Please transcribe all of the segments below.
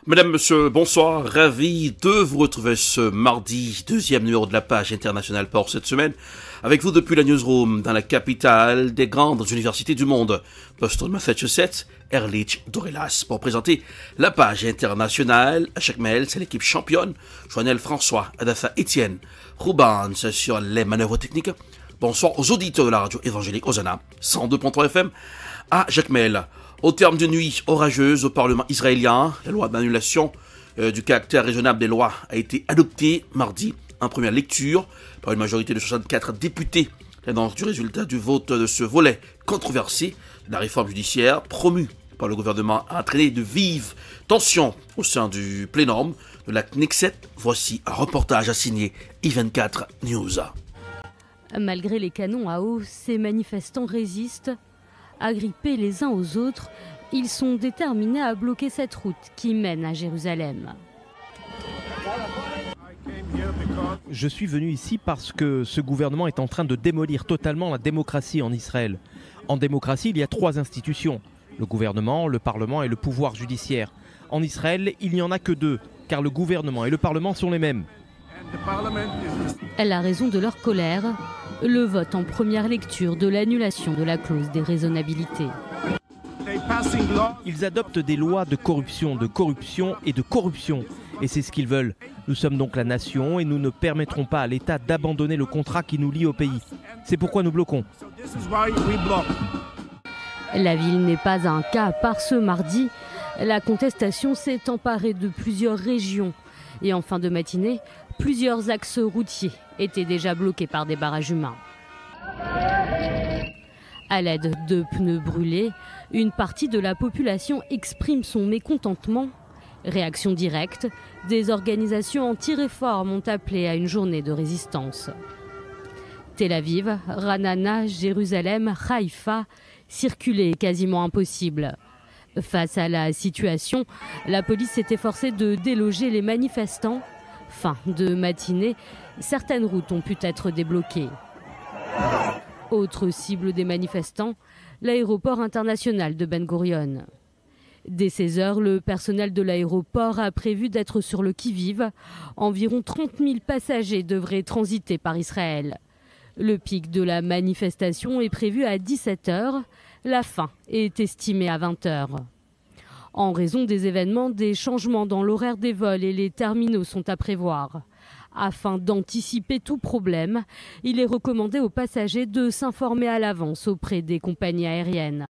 Mesdames, Messieurs, bonsoir, ravi de vous retrouver ce mardi, deuxième numéro de la page internationale pour cette semaine, avec vous depuis la newsroom dans la capitale des grandes universités du monde, Boston, Massachusetts, Ehrlich, Dorelas, pour présenter la page internationale. À chaque mail, c'est l'équipe championne, Joannel François, Adassa Etienne, Roubans sur les manœuvres techniques. Bonsoir aux auditeurs de la radio évangélique Hosanna, 102.3 FM, à Jacques Mel. Au terme d'une nuit orageuse au Parlement israélien, la loi d'annulation du caractère raisonnable des lois a été adoptée mardi en première lecture par une majorité de 64 députés. L'annonce du résultat du vote de ce volet controversé de la réforme judiciaire promue par le gouvernement a entraîné de vives tensions au sein du plénum de la Knesset. Voici un reportage à signer I24 News. Malgré les canons à eau, ces manifestants résistent. Agrippés les uns aux autres, ils sont déterminés à bloquer cette route qui mène à Jérusalem. Je suis venu ici parce que ce gouvernement est en train de démolir totalement la démocratie en Israël. En démocratie, il y a 3 institutions, le gouvernement, le parlement et le pouvoir judiciaire. En Israël, il n'y en a que 2, car le gouvernement et le parlement sont les mêmes. La raison de leur colère, le vote en première lecture de l'annulation de la clause déraisonnabilité. Ils adoptent des lois de corruption et de corruption. Et c'est ce qu'ils veulent. Nous sommes donc la nation et nous ne permettrons pas à l'État d'abandonner le contrat qui nous lie au pays. C'est pourquoi nous bloquons. La ville n'est pas un cas par ce mardi. La contestation s'est emparée de plusieurs régions. Et en fin de matinée, plusieurs axes routiers étaient déjà bloqués par des barrages humains. À l'aide de pneus brûlés, une partie de la population exprime son mécontentement. Réaction directe, des organisations anti-réforme ont appelé à une journée de résistance. Tel Aviv, Ranana, Jérusalem, Haïfa, circuler est quasiment impossible. Face à la situation, la police s'est efforcée de déloger les manifestants. Fin de matinée, certaines routes ont pu être débloquées. Autre cible des manifestants, l'aéroport international de Ben Gurion. Dès 16 h, le personnel de l'aéroport a prévu d'être sur le qui-vive. Environ 30 000 passagers devraient transiter par Israël. Le pic de la manifestation est prévu à 17 h. La fin est estimée à 20 h. En raison des événements, des changements dans l'horaire des vols et les terminaux sont à prévoir. Afin d'anticiper tout problème, il est recommandé aux passagers de s'informer à l'avance auprès des compagnies aériennes.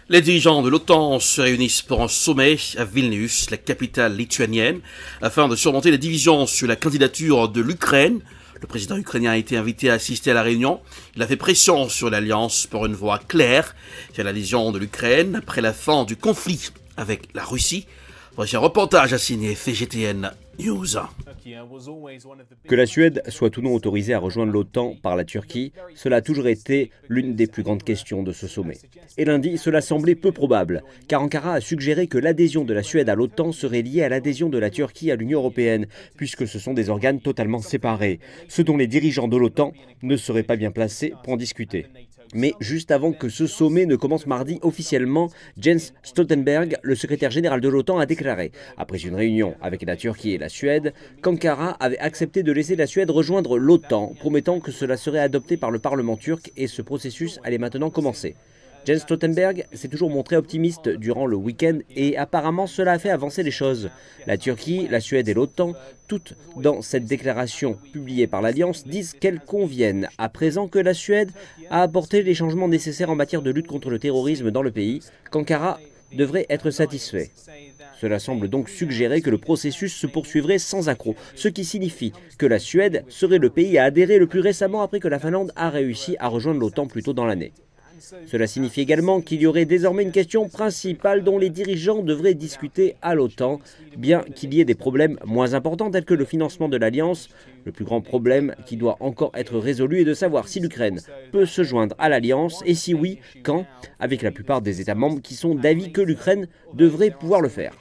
Les dirigeants de l'OTAN se réunissent pour un sommet à Vilnius, la capitale lituanienne, afin de surmonter les divisions sur la candidature de l'Ukraine. Le président ukrainien a été invité à assister à la réunion. Il a fait pression sur l'Alliance pour une voie claire vers l'adhésion de l'Ukraine après la fin du conflit avec la Russie. Voici un reportage à signer FGTN News. Que la Suède soit ou non autorisée à rejoindre l'OTAN par la Turquie, cela a toujours été l'une des plus grandes questions de ce sommet. Et lundi, cela semblait peu probable, car Ankara a suggéré que l'adhésion de la Suède à l'OTAN serait liée à l'adhésion de la Turquie à l'Union européenne, puisque ce sont des organes totalement séparés, ce dont les dirigeants de l'OTAN ne seraient pas bien placés pour en discuter. Mais juste avant que ce sommet ne commence mardi officiellement, Jens Stoltenberg, le secrétaire général de l'OTAN, a déclaré, après une réunion avec la Turquie et la Suède, qu'Ankara avait accepté de laisser la Suède rejoindre l'OTAN, promettant que cela serait adopté par le Parlement turc et ce processus allait maintenant commencer. Jens Stoltenberg s'est toujours montré optimiste durant le week-end et apparemment cela a fait avancer les choses. La Turquie, la Suède et l'OTAN, toutes dans cette déclaration publiée par l'Alliance, disent qu'elles conviennent, à présent que la Suède a apporté les changements nécessaires en matière de lutte contre le terrorisme dans le pays, qu'Ankara devrait être satisfait. Cela semble donc suggérer que le processus se poursuivrait sans accroc, ce qui signifie que la Suède serait le pays à adhérer le plus récemment après que la Finlande a réussi à rejoindre l'OTAN plus tôt dans l'année. Cela signifie également qu'il y aurait désormais une question principale dont les dirigeants devraient discuter à l'OTAN, bien qu'il y ait des problèmes moins importants tels que le financement de l'Alliance. Le plus grand problème qui doit encore être résolu est de savoir si l'Ukraine peut se joindre à l'Alliance et si oui, quand, avec la plupart des États membres qui sont d'avis que l'Ukraine devrait pouvoir le faire.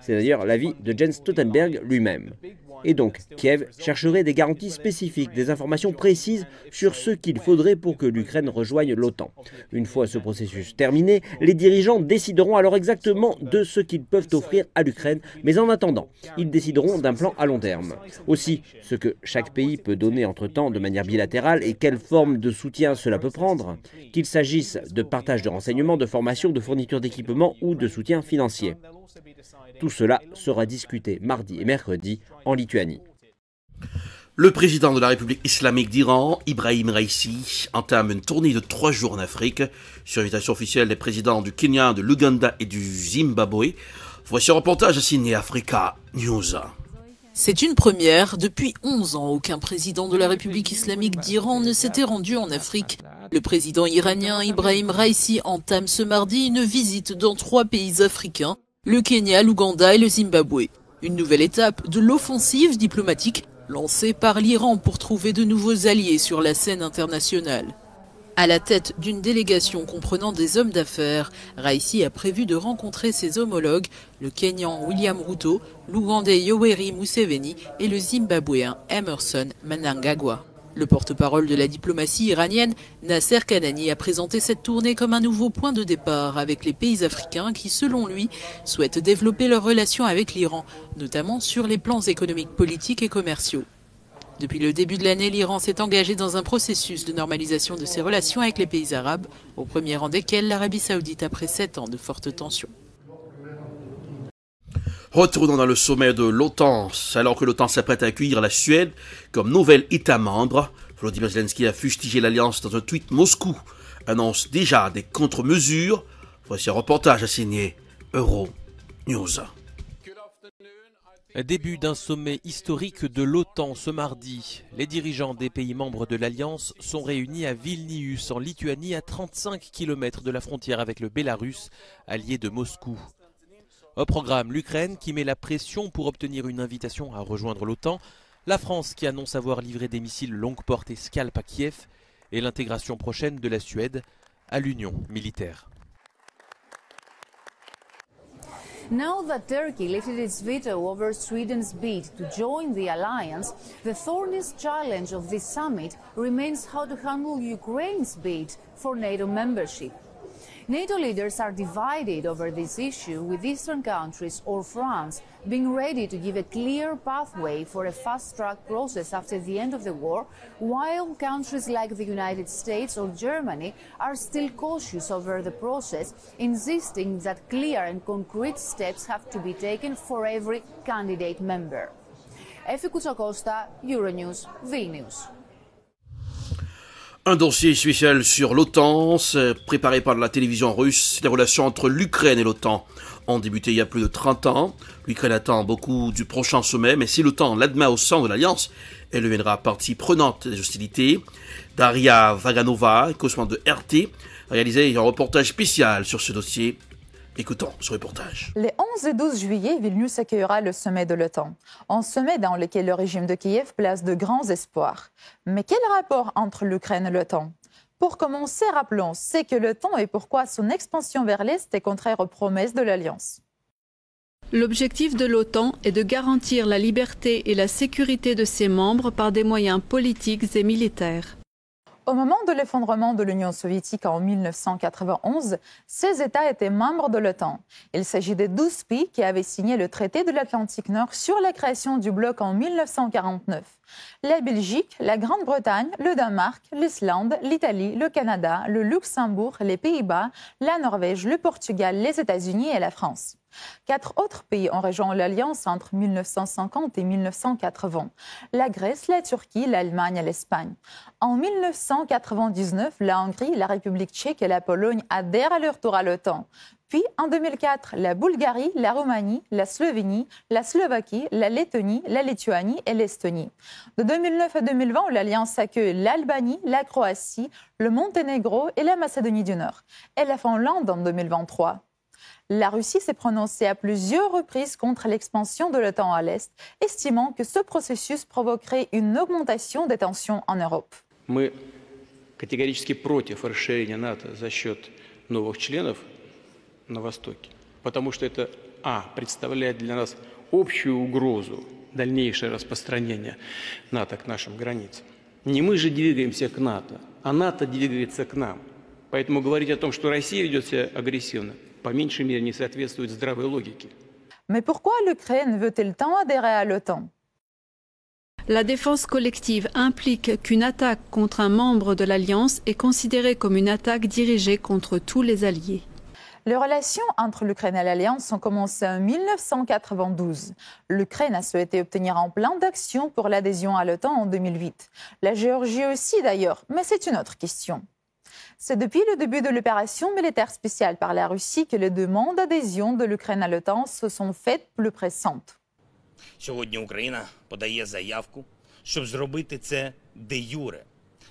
C'est d'ailleurs l'avis de Jens Stoltenberg lui-même. Et donc, Kiev chercherait des garanties spécifiques, des informations précises sur ce qu'il faudrait pour que l'Ukraine rejoigne l'OTAN. Une fois ce processus terminé, les dirigeants décideront alors exactement de ce qu'ils peuvent offrir à l'Ukraine, mais en attendant, ils décideront d'un plan à long terme. Aussi, ce que chaque pays peut donner entre-temps de manière bilatérale et quelle forme de soutien cela peut prendre, qu'il s'agisse de partage de renseignements, de formation, de fourniture d'équipements ou de soutien financier. Tout cela sera discuté mardi et mercredi en Lituanie. Le président de la République islamique d'Iran, Ibrahim Raïssi, entame une tournée de 3 jours en Afrique, sur invitation officielle des présidents du Kenya, de l'Ouganda et du Zimbabwe. Voici un reportage signé Africa News. C'est une première. Depuis 11 ans, aucun président de la République islamique d'Iran ne s'était rendu en Afrique. Le président iranien Ibrahim Raïssi entame ce mardi une visite dans 3 pays africains, le Kenya, l'Ouganda et le Zimbabwe. Une nouvelle étape de l'offensive diplomatique lancée par l'Iran pour trouver de nouveaux alliés sur la scène internationale. À la tête d'une délégation comprenant des hommes d'affaires, Raïssi a prévu de rencontrer ses homologues, le Kenyan William Ruto, l'Ougandais Yoweri Museveni et le Zimbabwéen Emmerson Mnangagwa. Le porte-parole de la diplomatie iranienne, Nasser Kanani, a présenté cette tournée comme un nouveau point de départ avec les pays africains qui, selon lui, souhaitent développer leurs relations avec l'Iran, notamment sur les plans économiques, politiques et commerciaux. Depuis le début de l'année, l'Iran s'est engagé dans un processus de normalisation de ses relations avec les pays arabes, au premier rang desquels l'Arabie saoudite après 7 ans de fortes tensions. Retournons dans le sommet de l'OTAN. Alors que l'OTAN s'apprête à accueillir la Suède comme nouvel État membre, Volodymyr Zelensky a fustigé l'alliance dans un tweet. Moscou annonce déjà des contre-mesures. Voici un reportage signé Euronews. Début d'un sommet historique de l'OTAN ce mardi. Les dirigeants des pays membres de l'Alliance sont réunis à Vilnius, en Lituanie, à 35 km de la frontière avec le Bélarus, allié de Moscou. Au programme, l'Ukraine qui met la pression pour obtenir une invitation à rejoindre l'OTAN, la France qui annonce avoir livré des missiles longue portée et Scalp à Kiev, et l'intégration prochaine de la Suède à l'Union militaire. Now that Turkey lifted its veto over Sweden's bid to join the alliance, the thorniest challenge of this summit remains how to handle Ukraine's bid for NATO membership. NATO leaders are divided over this issue, with Eastern countries or France being ready to give a clear pathway for a fast-track process after the end of the war, while countries like the United States or Germany are still cautious over the process, insisting that clear and concrete steps have to be taken for every candidate member. Efi Koutsakosta, Euronews, Vilnius. Un dossier spécial sur l'OTAN, préparé par la télévision russe. Les relations entre l'Ukraine et l'OTAN ont débuté il y a plus de 30 ans. L'Ukraine attend beaucoup du prochain sommet, mais si l'OTAN l'admet au sein de l'Alliance, elle deviendra partie prenante des hostilités. Daria Vaganova, correspondante de RT, a réalisé un reportage spécial sur ce dossier. Écoutons ce reportage. Les 11 et 12 juillet, Vilnius accueillera le sommet de l'OTAN. Un sommet dans lequel le régime de Kiev place de grands espoirs. Mais quel rapport entre l'Ukraine et l'OTAN ? Pour commencer, rappelons ce que l'OTAN et pourquoi son expansion vers l'Est est contraire aux promesses de l'Alliance. L'objectif de l'OTAN est de garantir la liberté et la sécurité de ses membres par des moyens politiques et militaires. Au moment de l'effondrement de l'Union soviétique en 1991, 16 États étaient membres de l'OTAN. Il s'agit des 12 pays qui avaient signé le traité de l'Atlantique Nord sur la création du bloc en 1949. La Belgique, la Grande-Bretagne, le Danemark, l'Islande, l'Italie, le Canada, le Luxembourg, les Pays-Bas, la Norvège, le Portugal, les États-Unis et la France. 4 autres pays ont rejoint l'Alliance entre 1950 et 1980. La Grèce, la Turquie, l'Allemagne et l'Espagne. En 1999, la Hongrie, la République tchèque et la Pologne adhèrent à leur tour à l'OTAN. Puis, en 2004, la Bulgarie, la Roumanie, la Slovénie, la Slovaquie, la Lettonie, la Lituanie et l'Estonie. De 2009 à 2020, l'Alliance accueille l'Albanie, la Croatie, le Monténégro et la Macédonie du Nord. Et la Finlande en 2023. La Russie s'est prononcée à plusieurs reprises contre l'expansion de l'OTAN à l'Est, estimant que ce processus provoquerait une augmentation des tensions en Europe. Мы категорически против расширения НАТО за счет новых членов на Востоке, потому что это, представляет для нас общую угрозу дальнейшее распространение НАТО к нашим границам. Не мы же двигаемся к НАТО, а НАТО двигается к нам. Поэтому говорить о том, что Россия ведет себя агрессивно, по меньшей мере не соответствует здравой логике. Mais pourquoi l'Ukraine veut-elle tant adhérer à l'OTAN? La défense collective implique qu'une attaque contre un membre de l'Alliance est considérée comme une attaque dirigée contre tous les alliés. Les relations entre l'Ukraine et l'Alliance ont commencé en 1992. L'Ukraine a souhaité obtenir un plan d'action pour l'adhésion à l'OTAN en 2008. La Géorgie aussi d'ailleurs, mais c'est une autre question. C'est depuis le début de l'opération militaire spéciale par la Russie que les demandes d'adhésion de l'Ukraine à l'OTAN se sont faites plus pressantes. Сьогодні Україна подає заявку, щоб зробити це де-юре,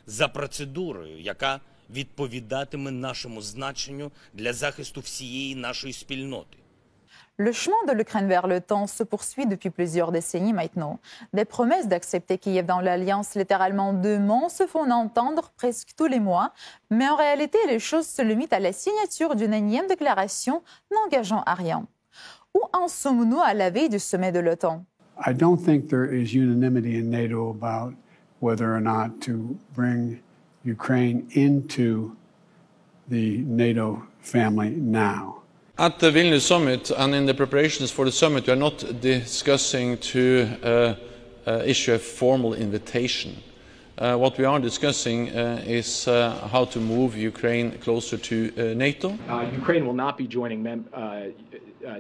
за процедурою, яка відповідатиме нашому значенню для захисту всієї нашої спільноти. Le chemin de l'Ukraine vers l'OTAN se poursuit depuis plusieurs décennies maintenant. Des promesses d'accepter Kiev dans l'Alliance littéralement demain se font entendre presque tous les mois, mais en réalité, les choses se limitent à la signature d'une énième déclaration n'engageant à rien. Où en sommes-nous à la veille du sommet de l'OTAN? I don't think there is unanimity in NATO about whether or not to bring Ukraine into the NATO family now. At the Vilnius summit and in the preparations for the summit, we are not discussing to issue a formal invitation. What we are discussing is how to move Ukraine closer to NATO. Ukraine will not be joining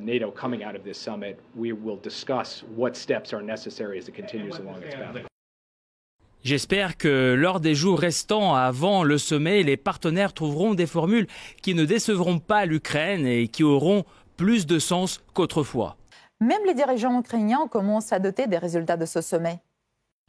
NATO coming out of this summit. We will discuss what steps are necessary as it continues along its path. J'espère que lors des jours restants avant le sommet, les partenaires trouveront des formules qui ne décevront pas l'Ukraine et qui auront plus de sens qu'autrefois. Même les dirigeants ukrainiens commencent à douter des résultats de ce sommet.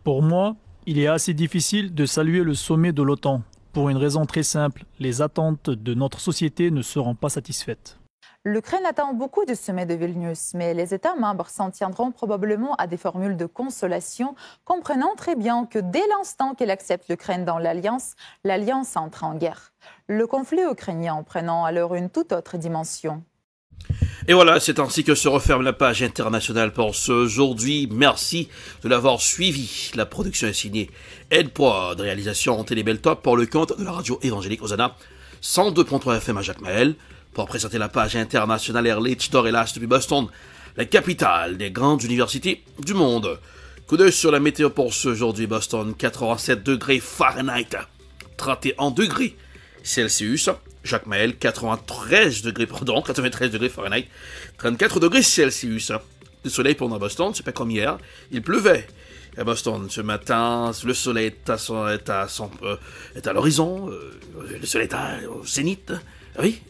Pour moi, il est assez difficile de saluer le sommet de l'OTAN. Pour une raison très simple, les attentes de notre société ne seront pas satisfaites. L'Ukraine attend beaucoup du sommet de Vilnius, mais les États membres s'en tiendront probablement à des formules de consolation, comprenant très bien que dès l'instant qu'elle accepte l'Ukraine dans l'Alliance entre en guerre. Le conflit ukrainien prenant alors une toute autre dimension. Et voilà, c'est ainsi que se referme la page internationale pour ce aujourd'hui. Merci de l'avoir suivi. La production est signée Ed Pod, réalisation Télébel Top pour le compte de la radio évangélique Hosanna, 102.3 FM à Jacmel. Pour présenter la page internationale Erlich Dorelas depuis Boston, la capitale des grandes universités du monde. Coup d'œil sur la météo pour ce aujourd'hui. Boston, 87 degrés Fahrenheit, 31 degrés Celsius. Jacmel, 93 degrés Fahrenheit, 34 degrés Celsius. Le soleil pendant Boston, c'est pas comme hier, il pleuvait. À Boston, ce matin, le soleil est à l'horizon, le soleil est au zénith. Oui,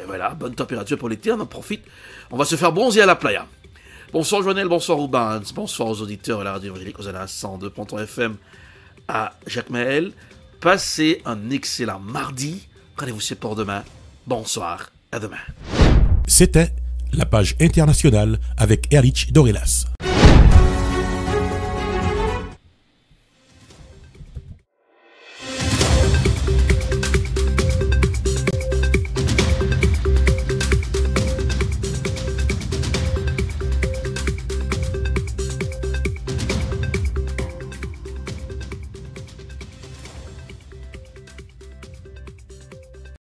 voilà, bonne température pour l'été, on en profite. On va se faire bronzer à la playa. Bonsoir Joël, bonsoir Rubans, bonsoir aux auditeurs de la radio évangélique Hosanna 102.3 FM à Jacmel. Passez un excellent mardi. Rendez-vous c'est pour demain. Bonsoir, à demain. C'était la page internationale avec Erlich Dorelas.